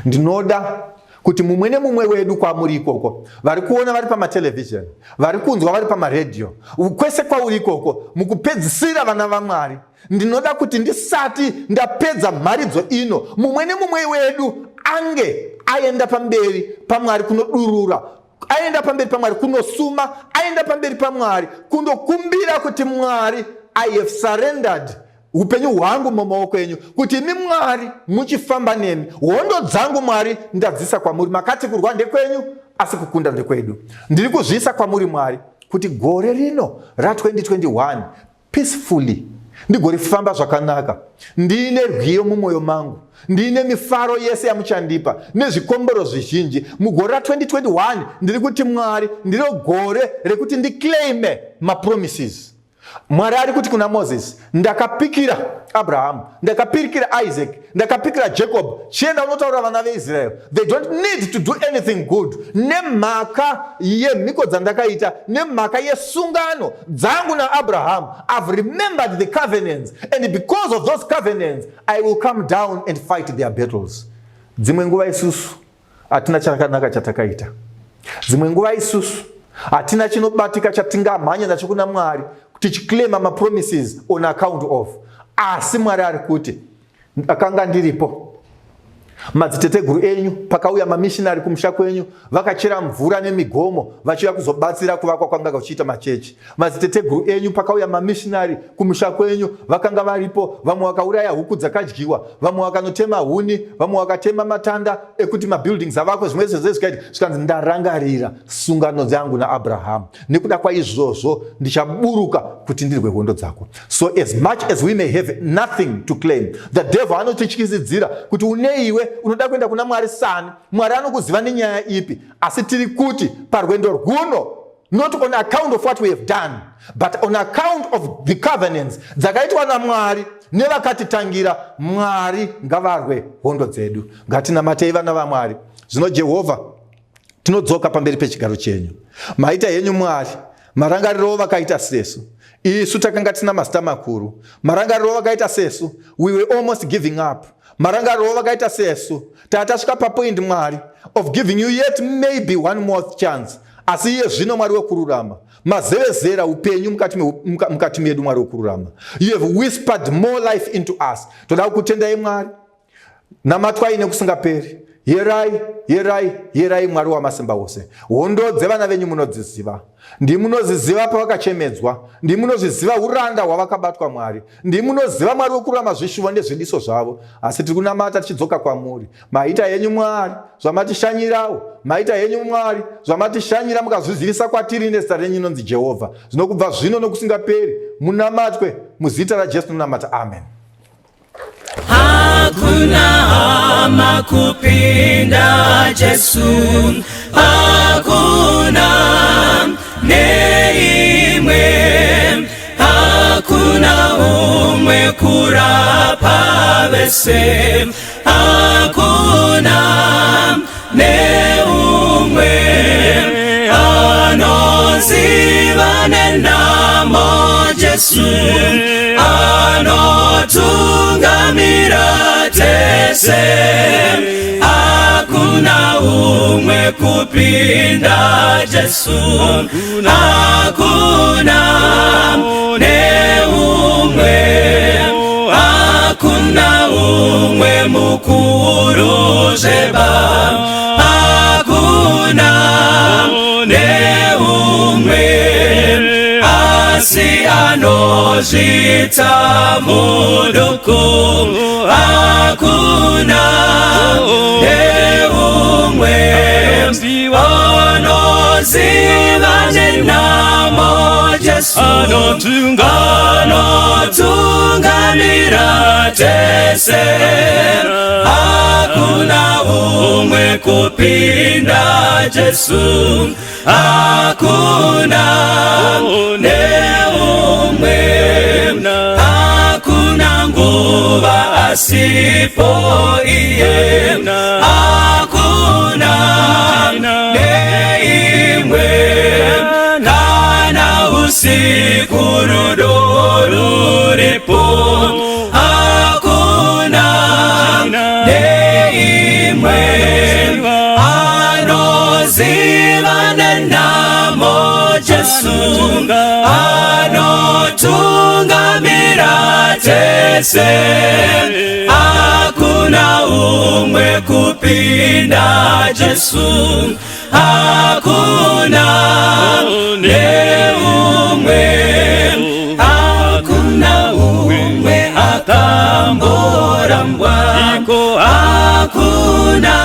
ndinoda kuti mumwe nemumwe wedu kwamuri ikoko, vari kuona vari pamatelevision, vari kunzwa vari pamaredhiyo, kwese kwauri ikoko, mukupedzisira vana vaMwari, ndinoda kuti ndisati ndapedza mharidzo ino, mumwe nemumwe wedu ange aenda pamberi paMwari kunodurura, aenda pamberi paMwari kunosuma, aenda pamberi paMwari kundokumbira kuti Mwari, I have surrendered upenyu hwangu mumaoko enyu, kuti imi Mwari muchifamba nemi, hondo dzangu Mwari ndadzisa kwamuri. Makati kurwa ndekwenyu asi kukunda ndekwedu. Ndiri kuzvisa kwamuri Mwari kuti gore rino ra2021 peacefully ndigorifamba zvakanaka, ndine rwiyo mumwoyo mangu, ndine mifaro yese yamuchandipa nezvikombero zvizhinji. Mugore ra2021 ndiri kuti Mwari ndiro gore rekuti ndiclaime mapromises. Mwari ari kuti kuna Moses, ndakapikira Abraham, ndakapikira Isaac, ndakapikira Jacob, chienda unotaura vana veIsrael, they don't need to do anything good. Nemhaka yemhiko dzandakaita, nemhaka yesungano dzangu naAbraham, I've remembered the covenants, and because of those covenants I will come down and fight their battles. Dzimwe nguva isusu hatina chakanaka chatakaita. Dzimwe nguva isusu hatina chinobatika chatingamhanya nacho kuna Mwari tichiclaima mapromises on account of. Asi Mwari ari kuti, akanga ndiripo, madziteteguru enyu pakauya mamishinari kumusha kwenyu, vakachera mvura nemigomo vachiuya kuzobatsira kuvakwa kwanga kuchiita machechi. Madziteteguru enyu pakauya mamishinari kumusha kwenyu, vakanga varipo, vamwe vakauraya huku dzakadyiwa, vamwe vakanotema huni, vamwe vakatema matanda ekuti mabuildings avakwe, zvimwe zvese zvikaita. Zvikanzi ndarangarira sungano dzangu naAbraham, nekuda kwaizvozvo ndichaburuka kuti ndirwe hondo dzako. So as much as we may have nothing to claim, the devil anotityisidzira kuti uneiwe unoda kuenda kuna Mwari sani, Mwari anokuziva nenyaya ipi, asi tiri kuti parwendo rwuno, not on account of what we have done, but on account of the covenants dzakaitwa naMwari nevakatitangira. Mwari ngavarwe hondo dzedu. Ngatinamatei vana vaMwari. Zvino Jehovha, tinodzoka pamberi pechigaro chenyu. Maita henyu Mwari, marangariro vakaita sesu. Isu takanga tina mazita makuru. Marangariro vakaita sesu, we were almost giving up. Marangariro vakaita sesu, tatasvika papoint Mwari of giving you yet maybe one more chance. Asi iye zvino Mwari wekururama, mazevezera upenyu mukati medu Mwari wekururama. You have whispered more life into us. Toda kutendai Mwari, namatwai nekusingaperi. Yerai, yerai, yerai Mwari wamasimba ose. Hondo dzevana venyu munodziziva. Ndimunoziziva pavakachemedzwa, ndimunozviziva uranda hwavakabatwa Mwari, ndimunoziva Mwari wekururama zvishuva nezvidiso zvavo. Asi tiri kunamata tichidzoka kwamuri. Maita henyu Mwari zvamatishanyirawo, maita henyu Mwari zvamatishanyira mukazvizivisa kwatiri nezita renyu inonzi Jehovha. Zvinokubva zvino nokusingaperi. Munamatwe muzita raJesu munamata. Amen. Hakuna hama kupinda Jesu, hakuna neimwe, hakuna umwe kurapa vese, hakuna neumwe anoziva nenamo Jesu, anotungamira tese, hakuna umwe kupinda Jesu, hakuna neumwe, hakuna umwe mukuru zeba, hakuna neumwe asi anozita muduku, hakuna neumwe anoziva nenamo Jesu, anotungamira tese, hakuna umwe kupinda Jesu, hakuna neumwe, hakuna nguva asipo iye, hakuna neimwe, kana usiku rudo ruripo, hakuna neimwe anoziva nenamo Jesu, anotungamira tese, hakuna umwe kupinda Jesu, hakuna neumwe, hakuna umwe akamborambwa, hakuna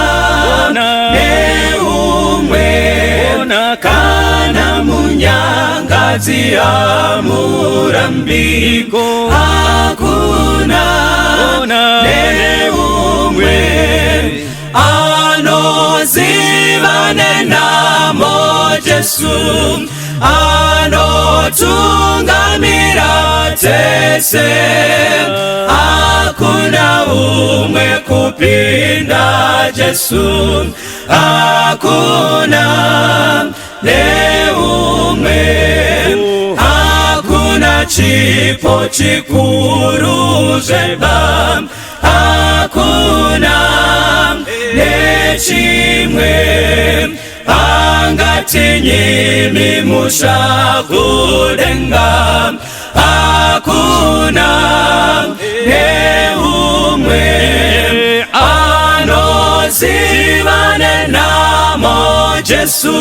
neumwe kana munyanga madzi ya murambiko hakuna neumwe anozivane namo Jesu anotungamira tese hakuna umwe kupinda Jesu hakuna neumwe hakuna chipo chikuru zeba hakuna nechimwe angatinyimi mushakudenga hakuna neumwe anozivane namo Jesu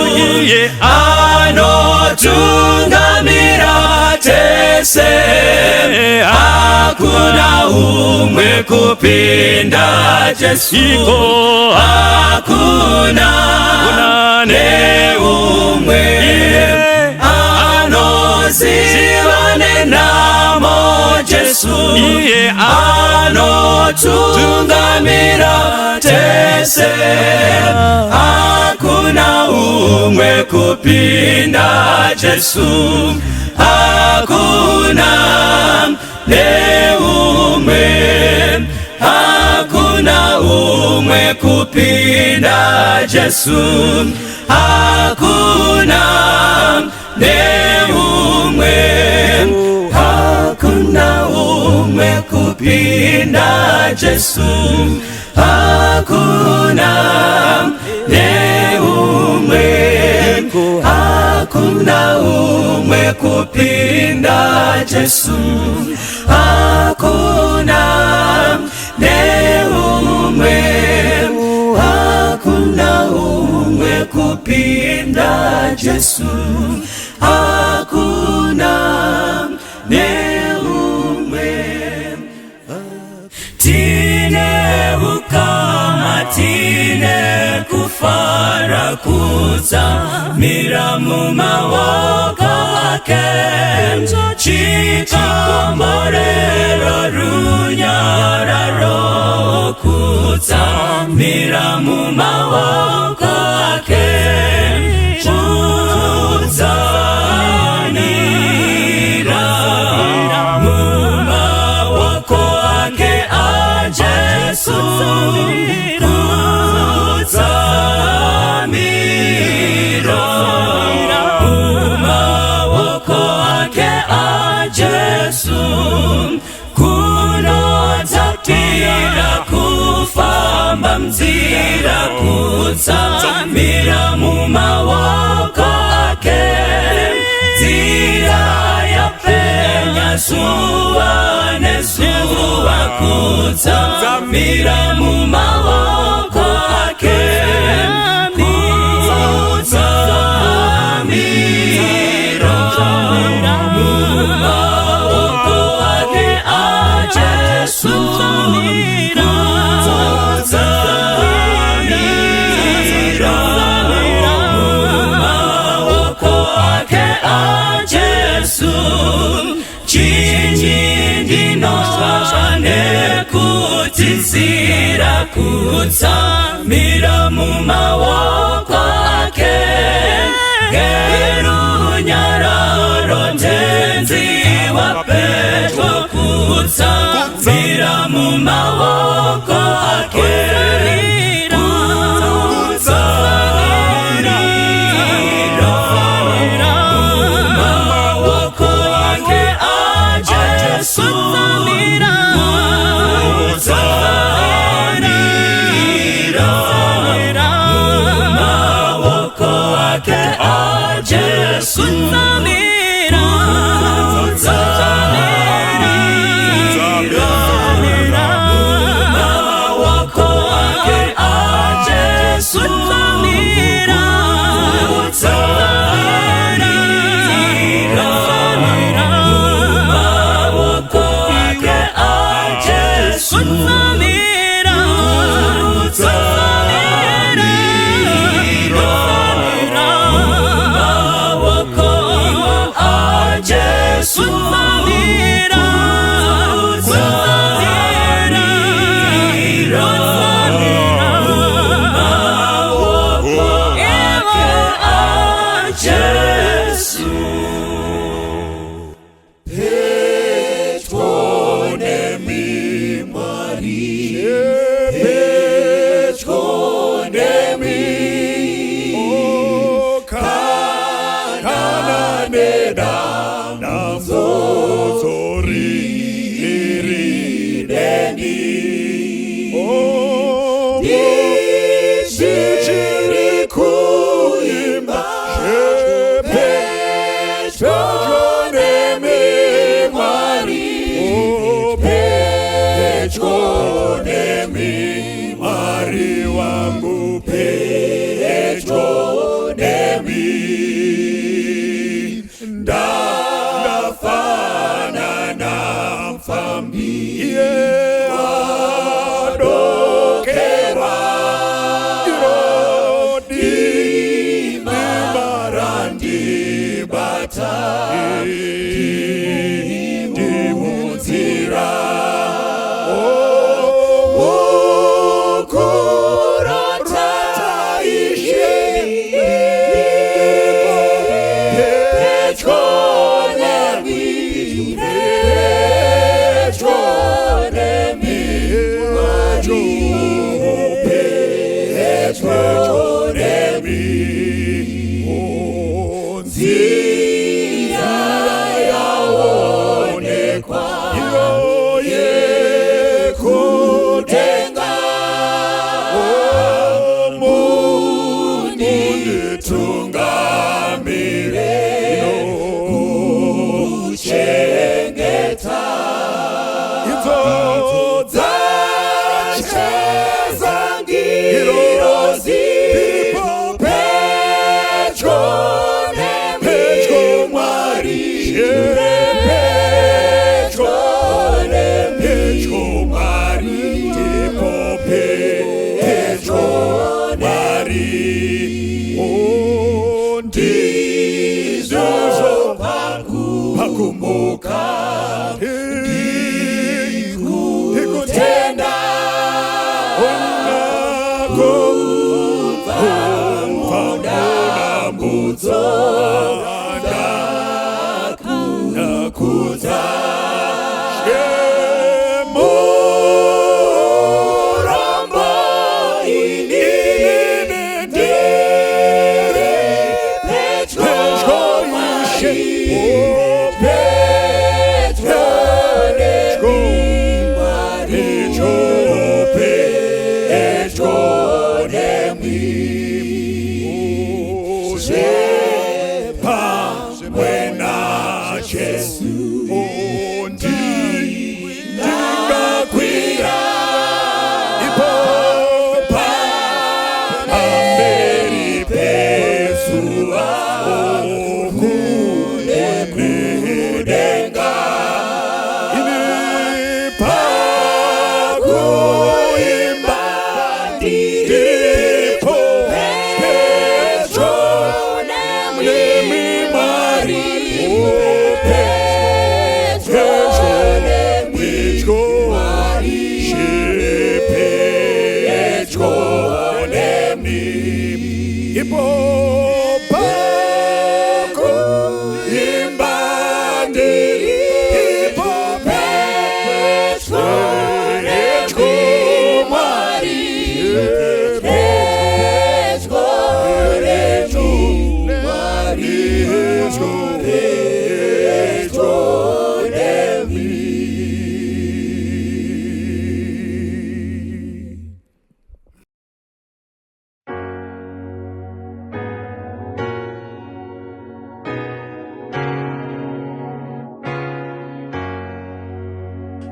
anotungamira tese hakuna umwe kupinda Jesu hakuna neumwe anozivane namo Jesu anotungamira tese hakuna umwe kupinda Jesu hakuna neumwe hakuna umwe kupinda Jesu hakuna neumwe hakuna umwe kupinda Jesu hakuna neumwe hakuna umwe kupinda Jesu hakuna neumwe hakuna umwe kupinda Jesu hakuna neumwe tine ukama tine kufara kuzamira mu maboko ake chikomborero runyararo kuzamira mu maboko ake kuzamira mu maboko ake a Jesu kuzamira mu maboko ake a Jesu kunotapira kufamba mzira kuzamira mu maboko ake nzira yapenya zuwa nezuwa kuzamira mu maboko ake kuzamira mu maboko ake a Jesu kuzamira mu maboko ake a Jesu chindinozvane kutizira kutsamira mu maboko ake gerunyararo ndenzi wapedyo kutsamira mu maboko ake Kuzamira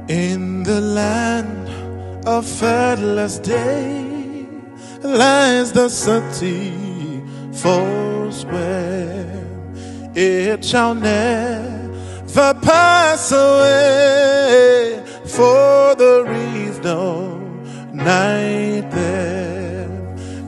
In the land of fathomless day lies the city forswear. It shall never pass away, for there is no night there.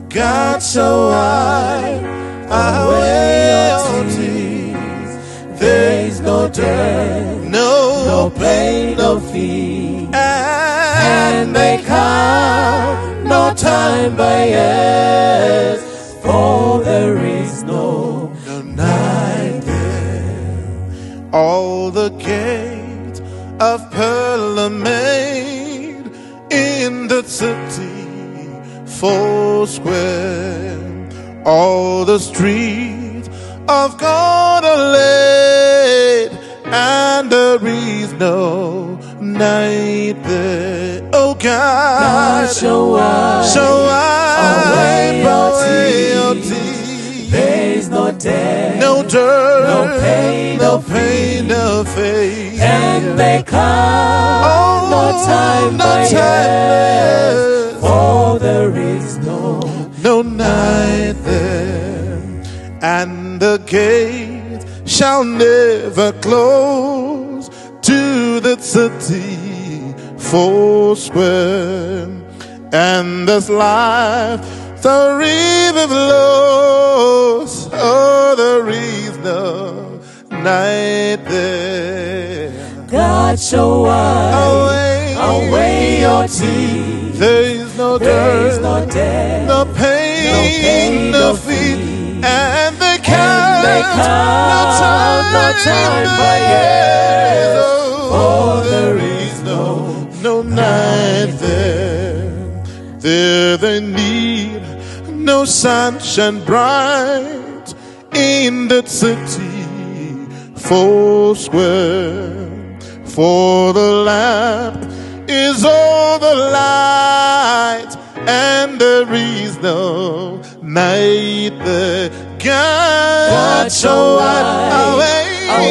God shall wipe away all tears. There is no death, no pain, no fear, and make out no time by years, for there is no night there. All the gates of pearl are made in the city foursquare. All the streets of gonna late, and there is no night there. Oh God, show us wipe your away your tears. tears. There is no death, No dirt, no pain, no no pain, no faith. and they come no time by yes. for there is no No night there, and the gate shall never close to the city foursquare, and this life the river flows. Oh, there is no night there. God show us away your tears. There is no There is dirt, no death, no pain, no fear, and they come no time by years. Oh, there is no night there. There they need no sunshine bright in that city foursquare, for the lamp is all the light, and there is no night there. God show us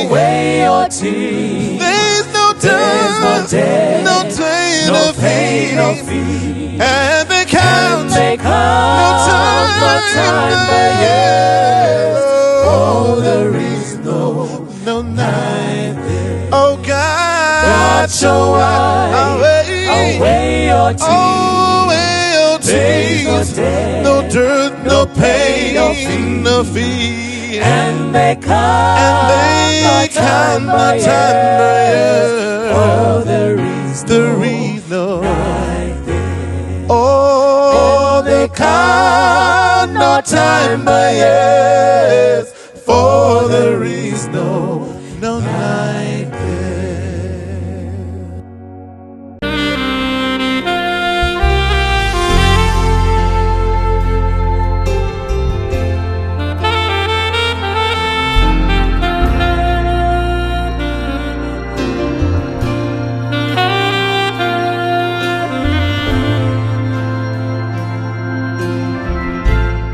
away your tears. There's no There's no death, death, no pain, no no pain, no fear, fear, and they and count they come no time by years. Oh, there is no night there. Oh God show us away your tears. away your There's no tears. death, No dirt, no pain, no fear, no fear, and they come and they come by no time by years. Oh, there is There is no night there. oh, they come no time by years, for there is no